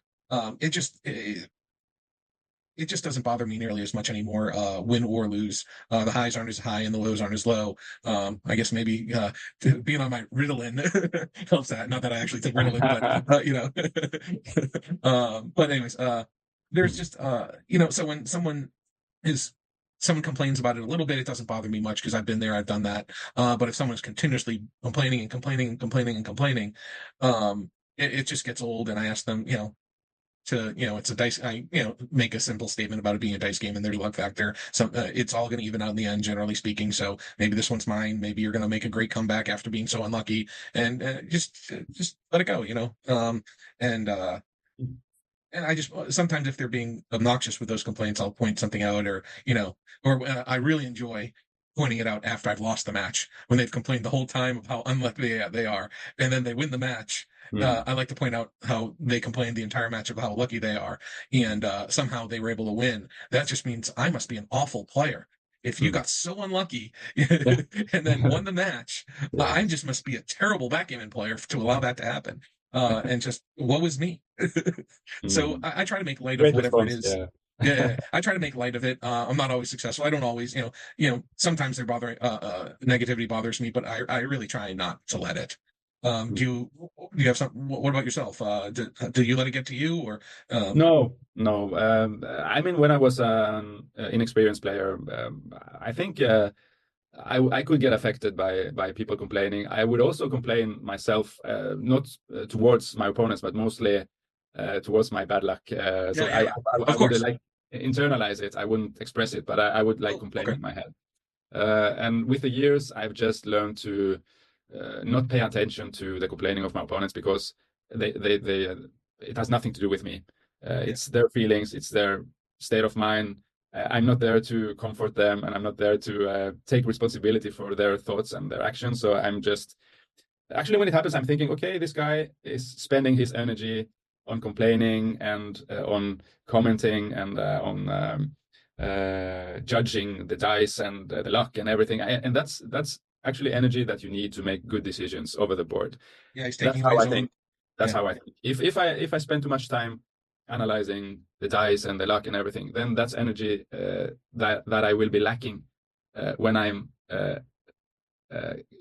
it just doesn't bother me nearly as much anymore, win or lose. The highs aren't as high and the lows aren't as low. I guess maybe being on my Ritalin helps that. Not that I actually take Ritalin, but but anyways, there's just so when someone complains about it a little bit, it doesn't bother me much because I've been there, I've done that. But if someone's continuously complaining and complaining and complaining and complaining, it just gets old, and I ask them, to, it's a dice, make a simple statement about it being a dice game and there's luck factor. It's all going to even out in the end, generally speaking. So maybe this one's mine. Maybe you're going to make a great comeback after being so unlucky, and just let it go, and I just sometimes if they're being obnoxious with those complaints, I'll point something out, or I really enjoy pointing it out after I've lost the match when they've complained the whole time of how unlucky they are, and then they win the match. Mm. I like to point out how they complained the entire match of how lucky they are, and somehow they were able to win. That just means I must be an awful player. If you Mm. got so unlucky Yeah. and then won the match, Yeah. I just must be a terrible backgammon player to allow that to happen. And just what was me? So Mm. I try to make light of Great whatever it response. is. Yeah. Yeah, I try to make light of it. I'm not always successful. I don't always, sometimes they're bothering, negativity bothers me, but I really try not to let it. Mm. Do you have some, what about yourself? Do you let it get to you or, No, no. I mean, when I was an inexperienced player, I think I could get affected by people complaining. I would also complain myself, not towards my opponents, but mostly towards my bad luck. yeah, So yeah, yeah, I of would course. like internalize it. I wouldn't express it, but I would like Oh, complain okay. in my head. And with the years, I've just learned to not pay attention to the complaining of my opponents because they it has nothing to do with me. Yeah, It's their feelings, it's their state of mind. I'm not there to comfort them, and I'm not there to take responsibility for their thoughts and their actions. So I'm just actually, when it happens, I'm thinking, okay, this guy is spending his energy on complaining and on commenting and on judging the dice and the luck and everything. And that's actually energy that you need to make good decisions over the board. yeah, he's That's taking away how his I own. think. That's Yeah, how I think. If I spend too much time analyzing the dice and the luck and everything, then that's energy that I will be lacking when I'm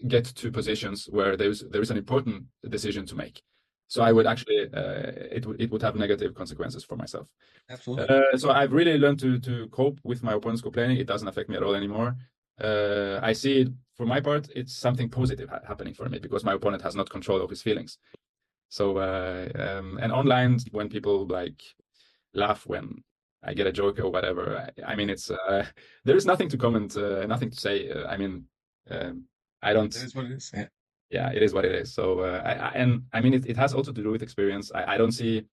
get to positions where there is an important decision to make. So I would actually it would have negative consequences for myself. absolutely. So I've really learned to cope with my opponent's complaining. It doesn't affect me at all anymore. I see it for my part. It's something positive happening for me because my opponent has not control of his feelings. So and online when people like laugh when I get a joke or whatever, I mean it's there is nothing to comment, nothing to say. I mean. Um, I don't It is what it is. Yeah. yeah, it is what it is. So, and I mean, it has also to do with experience. I don't see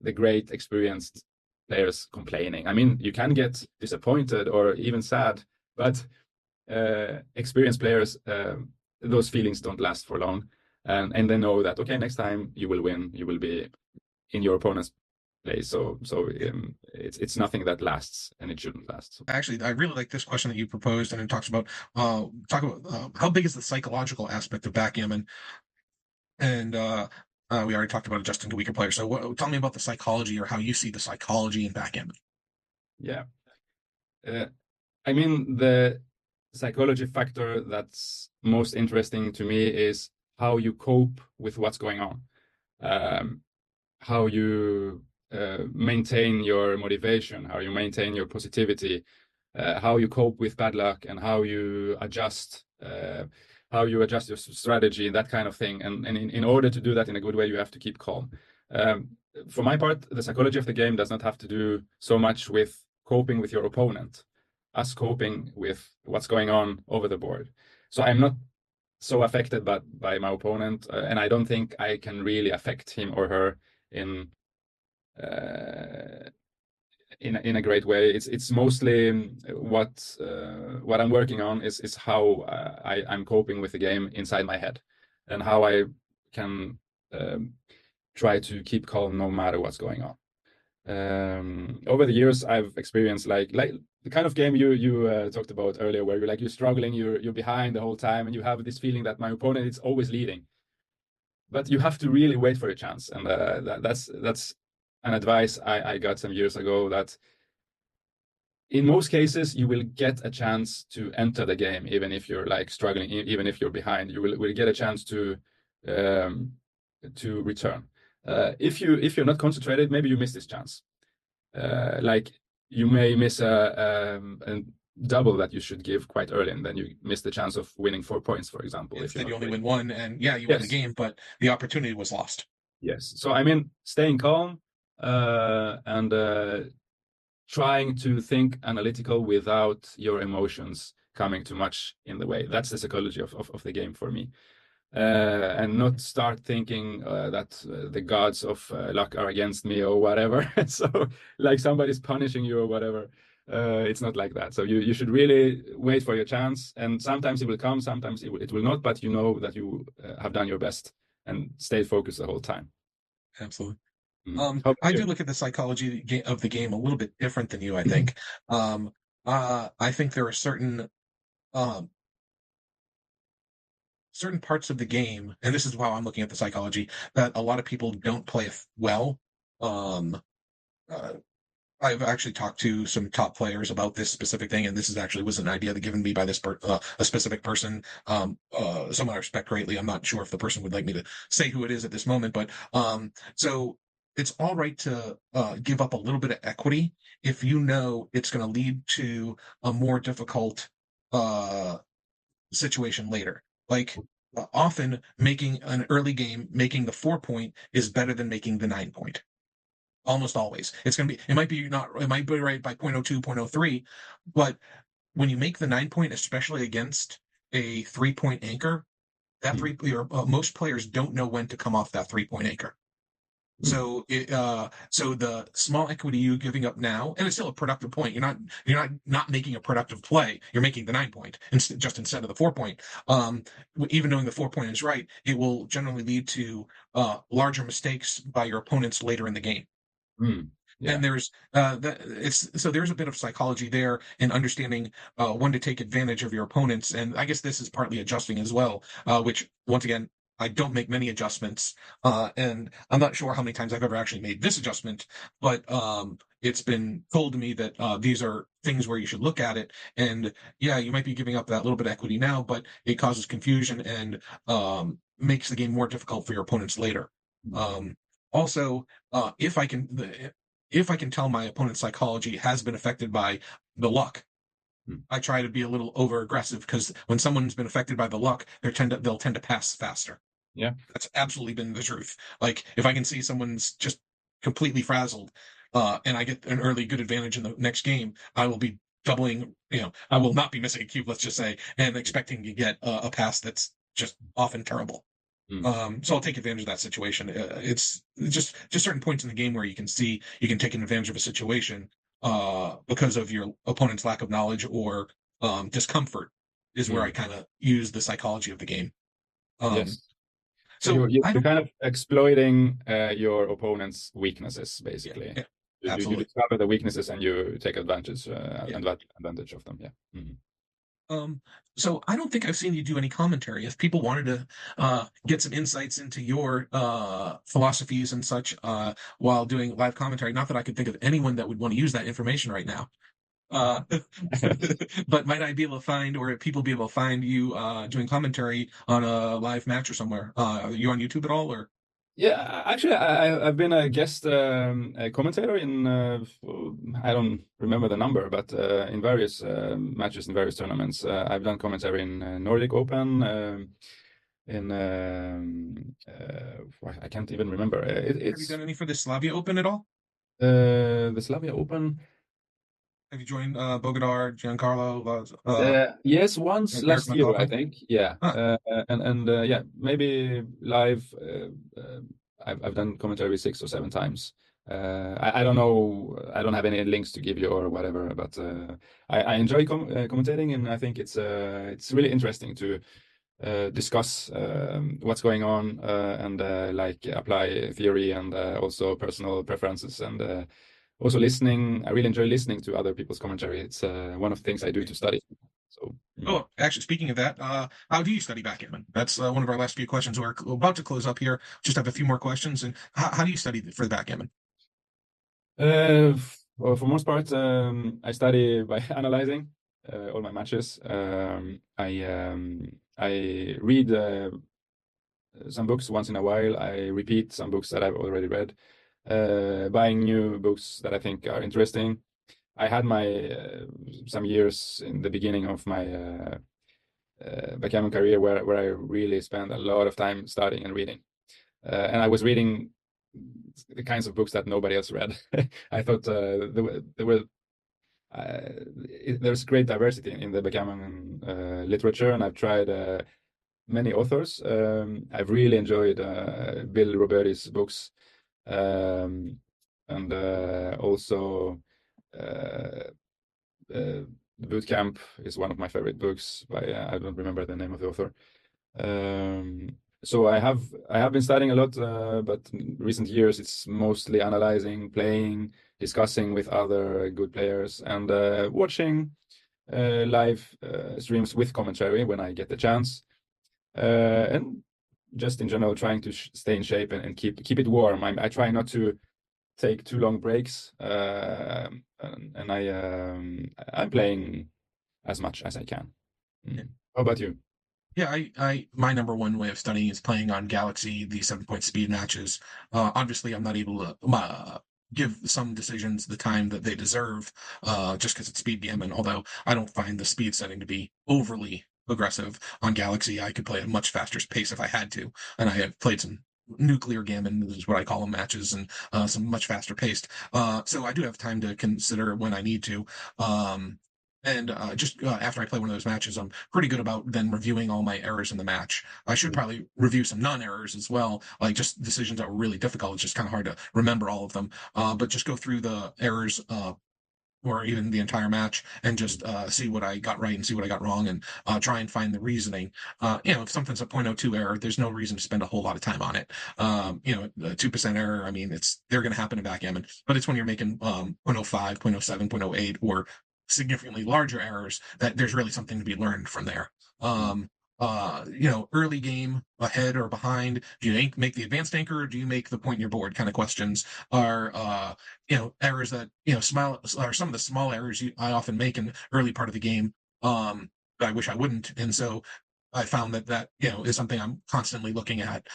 the great experienced players complaining. I mean, you can get disappointed or even sad, but experienced players, those feelings don't last for long. And they know that, okay, next time you will win, you will be in your opponent's place. So it's nothing that lasts and it shouldn't last. So. Actually, I really like this question that you proposed, and it talk about how big is the psychological aspect of backgammon, and we already talked about adjusting to weaker players. So, tell me about the psychology or how you see the psychology in backgammon. Yeah. Uh, I mean, the psychology factor that's most interesting to me is how you cope with what's going on, um, how you maintain your motivation, how you maintain your positivity, how you cope with bad luck, and how you adjust your strategy, that kind of thing. And in order to do that in a good way, you have to keep calm. Um, for my part, the psychology of the game does not have to do so much with coping with your opponent as coping with what's going on over the board. So I'm not so affected by my opponent, and I don't think I can really affect him or her in uh, in a great way. It's mostly what I'm working on is how I'm coping with the game inside my head, and how I can try to keep calm no matter what's going on. Over the years, I've experienced like the kind of game you talked about earlier, where you're struggling, you're behind the whole time, and you have this feeling that my opponent is always leading. But you have to really wait for a chance, and that's an advice I got some years ago, that in most cases you will get a chance to enter the game, even if you're like struggling, even if you're behind, you will get a chance um, to return. If you're not concentrated, maybe you miss this chance. Like you may miss a double that you should give quite early, and then you miss the chance of winning 4 points, for example, if you're Instead, not you only quick. win one, and yeah, you win the Yes, game, but the opportunity was lost. yes. So I mean, staying calm, and trying to think analytical without your emotions coming too much in the way. That's the psychology of the game for me. And not start thinking that the gods of luck are against me or whatever. So like somebody's punishing you or whatever. It's not like that. So you should really wait for your chance, and sometimes it will come, sometimes it will not, but you know that you have done your best and stay focused the whole time. Absolutely. How about I you? do look at the psychology of the game a little bit different than you, I think. Um, I think there are um, certain parts of the game, and this is how I'm looking at the psychology, that a lot of people don't play well. Um, uh, I've actually talked to some top players about this specific thing, and this is actually was an idea that given me by a specific person, someone I respect greatly. I'm not sure if the person would like me to say who it is at this moment, but so it's all right to give up a little bit of equity if you know it's going to lead to a more difficult uh, situation later. Like often making an early game, making the 4 point is better than making the 9 point. Almost always. It's going to be, it might be right by point 0.02, point 0.03, but when you make the 9 point, especially against a 3 point anchor, most players don't know when to come off that 3 point anchor. So the small equity you giving up now, and it's still a productive point. You're not making a productive play. You're making the 9 point instead of the 4 point. Um, Even knowing the 4 point is right, it will generally lead to larger mistakes by your opponents later in the game. Yeah. And there's a bit of psychology there and understanding when to take advantage of your opponents. And I guess this is partly adjusting as well, which once again, I don't make many adjustments. And I'm not sure how many times I've ever actually made this adjustment, but it's been told to me that these are things where you should look at it. And yeah, you might be giving up that little bit of equity now, but it causes confusion and makes the game more difficult for your opponents later. Um, Also, if I can tell my opponent's psychology has been affected by the luck, I try to be a little over aggressive because when someone's been affected by the luck, they'll tend to pass faster. Yeah. That's absolutely been the truth. Like if I can see someone's just completely frazzled, and I get an early good advantage in the next game, I will be doubling. I will not be missing a cube. Let's just say, and expecting to get a pass that's just often terrible. Mm. So I'll take advantage of that situation. It's just certain points in the game where you can see you can take advantage of a situation because of your opponent's lack of knowledge or discomfort is where I Mm. kind of use the psychology of the game. Um, Yes. So so I you're don't, kind of exploiting your opponent's weaknesses, yeah, basically. yeah, You absolutely, discover the weaknesses and you take advantage yeah. advantage of them. Yeah. Mhm. Um, so I don't think I've seen you do any commentary. If people wanted to get some insights into your philosophies and such while doing live commentary, not that I could think of anyone that would want to use that information right now. Uh, but might I be able to find, or people be able to find you doing commentary on a live match or somewhere? Are you on YouTube at all, or Yeah, actually, I've been a guest a commentator in I don't remember the number, but in various matches in various tournaments. I've done commentary in Nordic Open, in I can't even remember. have you It's done any for the Slavia Open at all? the Slavia Open. Have you joined Bogodar, Giancarlo, Yes, once and Eric last year, I McLaughlin? think. Yeah, Huh. and yeah, maybe live. I've done commentary 6 or 7 times. I don't know. I don't have any links to give you or whatever, but I enjoy commentating, and I think it's really interesting to discuss what's going on and like apply theory and also personal preferences and also listening. I really enjoy listening to other people's commentary. It's one of the things I do to study. So Oh, actually, speaking of that, how do you study backgammon? That's one of our last few questions. We're about to close up here. Just have a few more questions. And how do you study for the backgammon? well, for most part, I study by analyzing all my matches. I read some books once in a while. I repeat some books that I've already read. Buying new books that I think are interesting. I had my some years in the beginning of my backgammon career where I really spent a lot of time studying and reading. And I was reading the kinds of books that nobody else read. I thought there's great diversity in the backgammon literature, and I've tried many authors. I've really enjoyed Bill Roberti's books, and also The Boot Camp is one of my favorite books by I don't remember the name of the author. So I have been studying a lot, but in recent years it's mostly analyzing, playing, discussing with other good players, and watching live streams with commentary when I get the chance, and just in general trying to stay in shape and keep it warm. I try not to take too long breaks, and I'm playing as much as I can. How about you? Yeah, my number one way of studying is playing on Galaxy, the 7-point speed matches. Obviously, I'm not able to give some decisions the time that they deserve, just because it's speed gammon. Although I don't find the speed setting to be overly aggressive on Galaxy. I could play at a much faster pace if I had to, and I have played some nuclear gammon, this is what I call them, matches, and some much faster paced. So I do have time to consider when I need to. And just after I play one of those matches, I'm pretty good about then reviewing all my errors in the match. I should probably review some non-errors as well, like just decisions that were really difficult. It's just kind of hard to remember all of them. But just go through the errors, or even the entire match, and just see what I got right and see what I got wrong, and try and find the reasoning. If something's a 0.02 error, there's no reason to spend a whole lot of time on it. A 2% error, I mean, they're going to happen in backgammon, but it's when you're making 0.05, 0.07, 0.08, or significantly larger errors that there's really something to be learned from there. Early game, ahead or behind, do you make the advanced anchor, or do you make the point in your board kind of questions are errors that small are some of the small errors I often make in early part of the game. I wish I wouldn't, and so I found that is something I'm constantly looking at.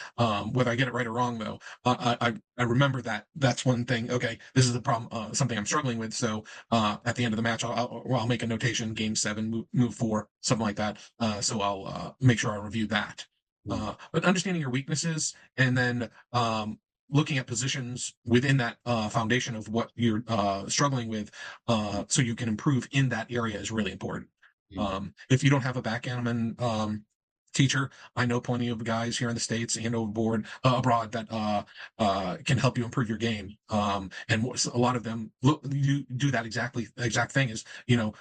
Whether I get it right or wrong, though, I remember that that's one thing. Okay, this is the problem, something I'm struggling with. So at the end of the match, I'll make a notation: game 7, move 4, something like that. So I'll make sure I review that. But understanding your weaknesses, and then looking at positions within that foundation of what you're struggling with, so you can improve in that area, is really important. If you don't have a backgammon teacher, I know plenty of guys here in the States and abroad that can help you improve your game. And a lot of them do that exact thing, is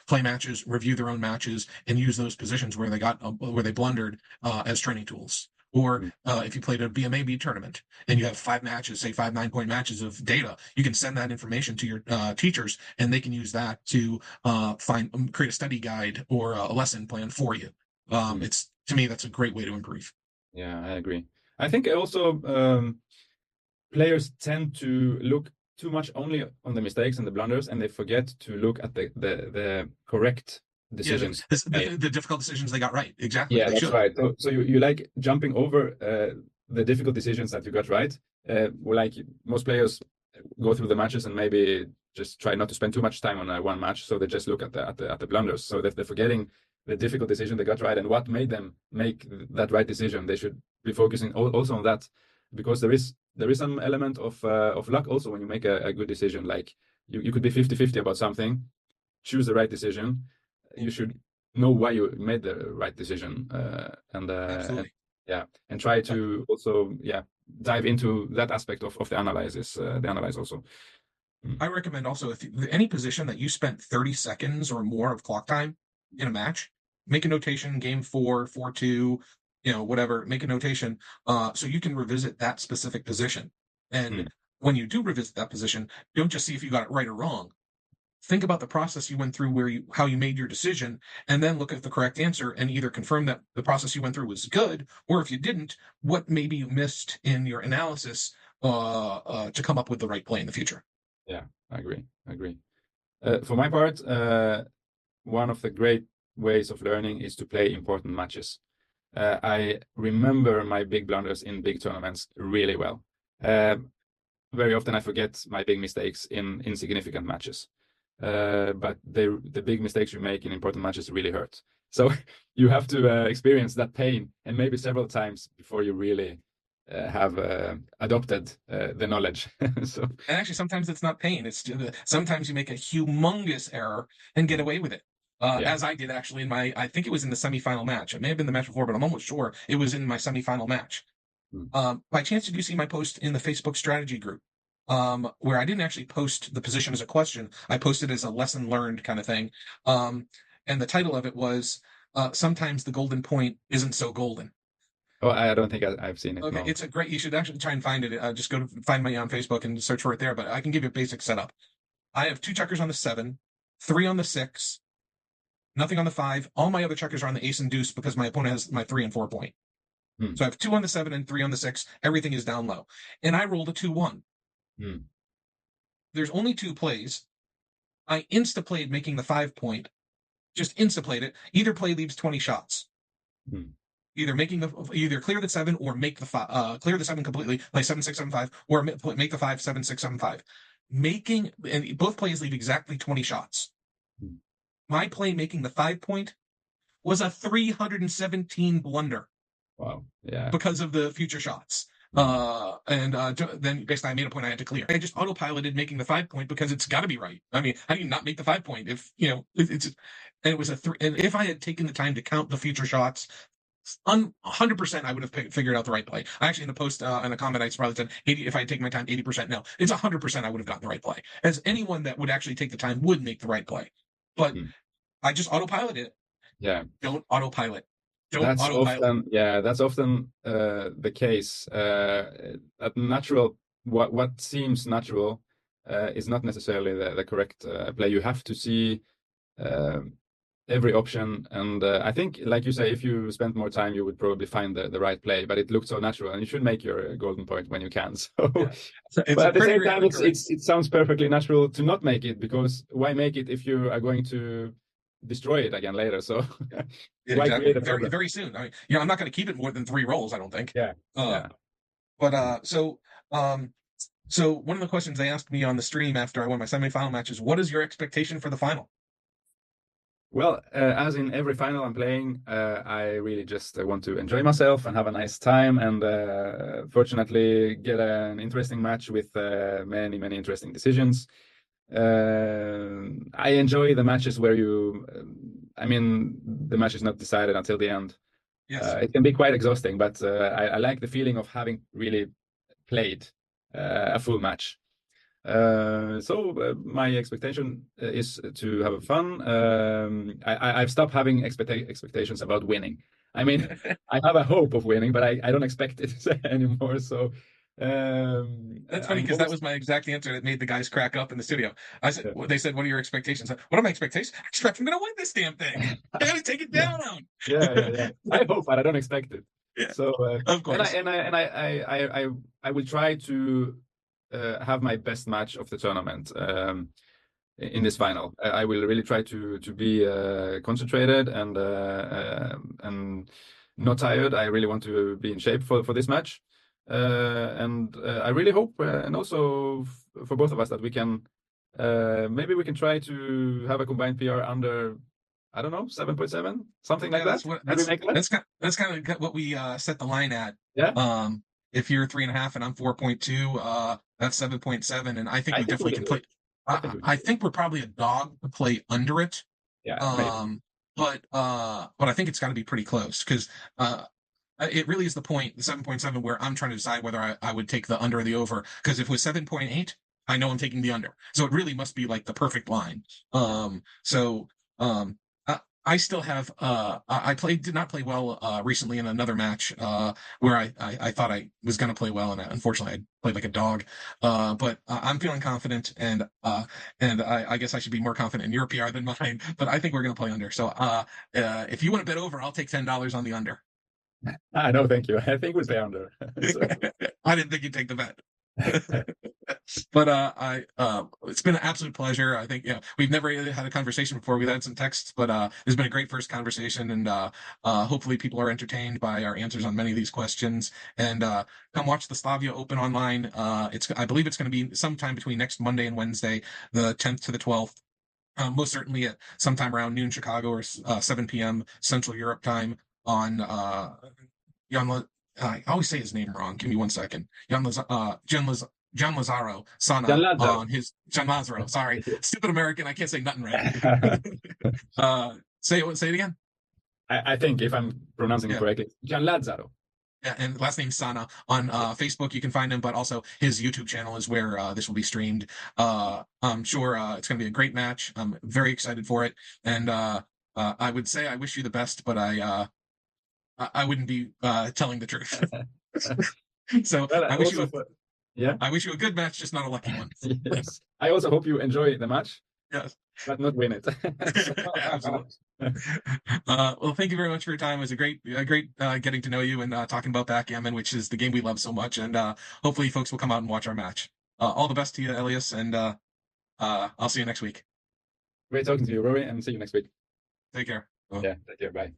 play matches, review their own matches, and use those positions where they blundered as training tools. Or if you played a BMAB tournament and you have 5 matches, say 5 9-point matches of data, you can send that information to your teachers, and they can use that to create a study guide or a lesson plan for you. To me, that's a great way to improve. Yeah, I agree. I think also players tend to look too much only on the mistakes and the blunders, and they forget to look at the correct decisions. Yeah, the difficult decisions they got right. Exactly. Yeah, that's right. So you like jumping over the difficult decisions that you got right. Like most players go through the matches and maybe just try not to spend too much time on one match, so they just look at the blunders. So that they're forgetting the difficult decision they got right and what made them make that right decision. They should be focusing also on that, because there is some element of luck also when you make a good decision. Like you could be 50-50 about something, choose the right decision. You should know why you made the right decision, and try to also dive into that aspect of the analysis also. I recommend also, if any position that you spent 30 seconds or more of clock time in a match, make a notation: game 4, 4-2, whatever, make a notation, so you can revisit that specific position. And when you do revisit that position, don't just see if you got it right or wrong. Think about the process you went through, how you made your decision, and then look at the correct answer and either confirm that the process you went through was good, or if you didn't, what maybe you missed in your analysis to come up with the right play in the future. Yeah, I agree. For my part, one of the great ways of learning is to play important matches. I remember my big blunders in big tournaments really well. Very often I forget my big mistakes in insignificant matches. But the big mistakes you make in important matches really hurt. So you have to experience that pain, and maybe several times before you really have adopted the knowledge. So And actually, sometimes it's not pain. Sometimes you make a humongous error and get away with it. yeah. As I did actually I think it was in the semifinal match. It may have been the match before, but I'm almost sure it was in my semifinal match. Mm. By chance, did you see my post in the Facebook strategy group? Where I didn't actually post the position as a question. I posted as a lesson learned kind of thing. And the title of it was, Sometimes the golden point isn't so golden. Oh, I don't think I've seen it. Okay, No. it's a great, you should actually try and find it. Just go to find me on Facebook and search for it there, but I can give you a basic setup. I have two checkers on the 7, 3 on the 6, nothing on the 5. All my other checkers are on the ace and deuce because my opponent has my 3 and 4 point. Hmm. So I have 2 on the 7 and 3 on the 6. Everything is down low. And I rolled a 2-1. Hmm. There's only 2 plays. I insta-played making the 5 point. Just insta-played it. Either play leaves 20 shots. Hmm. Either clear the 7 or make the 5, clear the 7 completely, play 7 6 7 5, or make the 5 7 6 7 5. And both plays leave exactly 20 shots. Hmm. My play making the 5 point was a 317 blunder. Wow. Yeah. Because of the future shots. Hmm. Then basically I made a point I had to clear. I just autopiloted making the 5 point because it's got to be right. I mean, how do you not make the 5 point if it's and it was and if I had taken the time to count the future shots, 100% I would have figured out the right play. I actually in the post in a comment I probably said 80 if I had taken my time 80%. No, it's 100% I would have gotten the right play. As anyone that would actually take the time would make the right play, but Hmm. I just autopiloted it. Yeah. Don't autopilot. Don't That's autopilot. often, yeah, that's often the case. That natural, what seems natural, is not necessarily the correct play. You have to see um every option, and I think, like you say, if you spent more time, you would probably find the right play. But it looked so natural, and you should make your golden point when you can. So, Yeah. It's but a at the pretty same time, recurring. it sounds perfectly natural to not make it, because why make it if you are going to destroy it again later? So Yeah, why exactly. create a Very, problem? very soon. I mean, I'm not going to keep it more than 3 rolls, I don't think. Yeah, Uh, yeah. but Mm. um, so one of the questions they asked me on the stream after I won my semifinal match is, what is your expectation for the final? Well, as in every final I'm playing, I really just want to enjoy myself and have a nice time, and fortunately get an interesting match with many, many interesting decisions. I enjoy the matches where I mean, the match is not decided until the end. Yes. It can be quite exhausting, but I like the feeling of having really played a full match. So my expectation is to have fun. I've stopped having expectations about winning. I mean, I have a hope of winning, but I don't expect it That's anymore. So funny I'm because that always was my exact answer that made the guys crack up in the studio. They said, what are your expectations? What are my expectations? I expect I'm going to win this damn thing. I got to take it yeah, down. yeah. I hope, but I don't expect it. Yeah, So of and I course. and I and I will try to have my best match of the tournament. In this final. I will really try to be concentrated and not tired. I really want to be in shape for this match, and I really hope, and also for both of us, that we can maybe we can try to have a combined PR under, I don't know, 7.7, something like Yeah, that. Can we make that? that's kind of what we set the line at. Yeah, Um, if you're 3.5 and I'm 4.2, that's 7.7, and I think I we think we definitely can can do play. it. I think we can I do it. think we're probably a dog to play under it. Yeah, maybe. Um, but I think it's got to be pretty close because uh, it really is the point, the 7.7, where I'm trying to decide whether I would take the under or the over. Because if it was 7.8, I know I'm taking the under. So it really must be like the perfect line. So um, I still have I did not play well recently in another match where I thought I was going to play well, and unfortunately I played like a dog. But I'm feeling confident, and I guess I should be more confident in your PR than mine. But I think we're going to play under. So if you want to bet over, I'll take $10 on the under. Ah, no, thank you. I think we'll play under. So I didn't think you'd take the bet. But I it's been an absolute pleasure. I think we've never really had a conversation before. We've had some texts, but it's been a great first conversation, and hopefully people are entertained by our answers on many of these questions. And come watch the Slavia Open online. I believe it's going to be sometime between next Monday and Wednesday, the 10th to the 12th. Most certainly at sometime around noon Chicago or 7 p.m. Central Europe time on I always say his name wrong. Give me 1 second. Gian Lazaro Gian Sana Lazzaro. on his Gian Lazaro. Sorry, stupid American. I can't say nothing right. Say it again. I think if I'm pronouncing it Yeah. correctly, Gian Lazzaro. Yeah, and last name Sana on Facebook. You can find him, but also his YouTube channel is where this will be streamed. I'm sure it's going to be a great match. I'm very excited for it, and I would say I wish you the best, but I wouldn't be telling the truth. So Well, I wish you yeah, I wish you a good match, just not a lucky one. yes. I also hope you enjoy the match, Yes, but not win it. So, absolutely. Well, thank you very much for your time. It was a great getting to know you and talking about backgammon, which is the game we love so much. And hopefully, folks will come out and watch our match. All the best to you, Elias, and I'll see you next week. great talking to you, Rory, and see you next week. Take care. Bye. Yeah, take care. Bye.